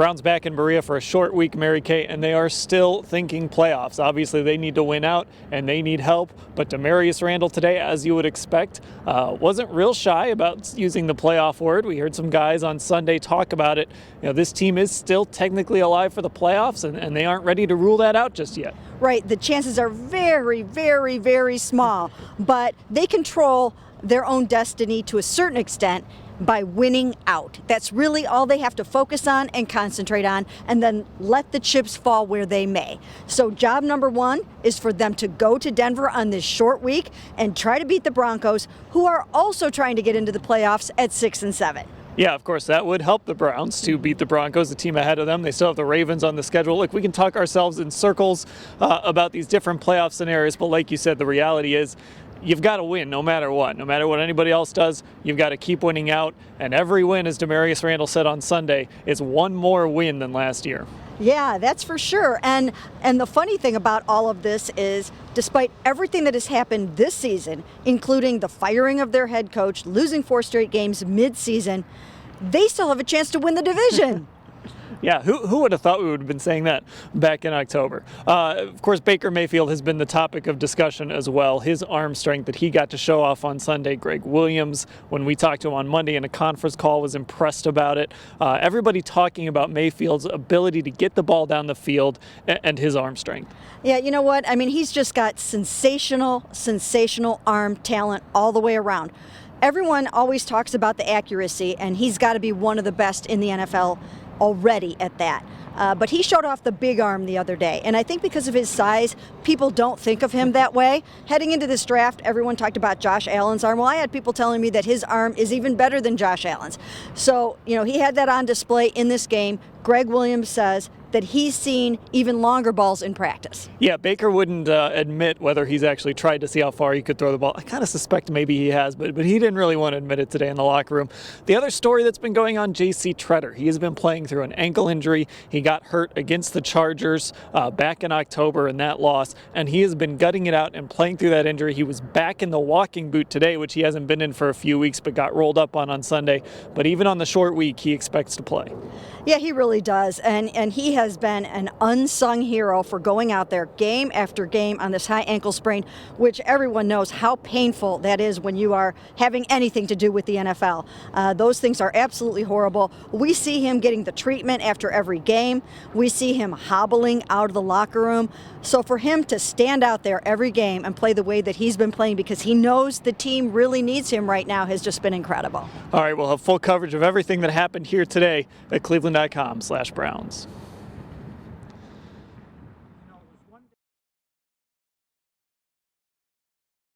Browns back in Berea for a short week, Mary Kay, and they are still thinking playoffs. Obviously, they need to win out, and they need help. But Demarius Randall today, as you would expect, wasn't real shy about using the playoff word. We heard some guys on Sunday talk about it. This team is still technically alive for the playoffs, and they aren't ready to rule that out just yet. Right. The chances are very, very, very small, but they control their own destiny to a certain extent by winning out. That's really all they have to focus on and concentrate on, and then let the chips fall where they may. So job number one is for them to go to Denver on this short week and try to beat the Broncos, who are also trying to get into the playoffs at 6-7. Yeah, of course, that would help the Browns to beat the Broncos, the team ahead of them. They still have the Ravens on the schedule. Look, we can talk ourselves in circles about these different playoff scenarios, but like you said, the reality is you've got to win no matter what. No matter what anybody else does, you've got to keep winning out. And every win, as Demarius Randall said on Sunday, is one more win than last year. Yeah, that's for sure. And the funny thing about all of this is, despite everything that has happened this season, including the firing of their head coach, losing 4 straight games mid-season, they still have a chance to win the division. Yeah, who would have thought we would have been saying that back in October? Of course, Baker Mayfield has been the topic of discussion as well. His arm strength that he got to show off on Sunday. Greg Williams, when we talked to him on Monday in a conference call, was impressed about it. Everybody talking about Mayfield's ability to get the ball down the field and his arm strength. Yeah, you know what? I mean, he's just got sensational arm talent all the way around. Everyone always talks about the accuracy, and he's got to be one of the best in the NFL already at that. But he showed off the big arm the other day. And I think because of his size, people don't think of him that way. Heading into this draft, everyone talked about Josh Allen's arm. Well, I had people telling me that his arm is even better than Josh Allen's. So, he had that on display in this game. Greg Williams says that he's seen even longer balls in practice. Yeah, Baker wouldn't admit whether he's actually tried to see how far he could throw the ball. I kind of suspect maybe he has, but he didn't really want to admit it today in the locker room. The other story that's been going on, J.C. Tretter. He has been playing through an ankle injury. He got hurt against the Chargers back in October in that loss, and he has been gutting it out and playing through that injury. He was back in the walking boot today, which he hasn't been in for a few weeks, but got rolled up on Sunday. But even on the short week, he expects to play. Yeah, he really does, and he has been an unsung hero for going out there game after game on this high ankle sprain, which everyone knows how painful that is when you are having anything to do with the NFL. Those things are absolutely horrible. We see him getting the treatment after every game. We see him hobbling out of the locker room. So for him to stand out there every game and play the way that he's been playing, because he knows the team really needs him right now, has just been incredible. All right, we'll have full coverage of everything that happened here today at cleveland.com/Browns.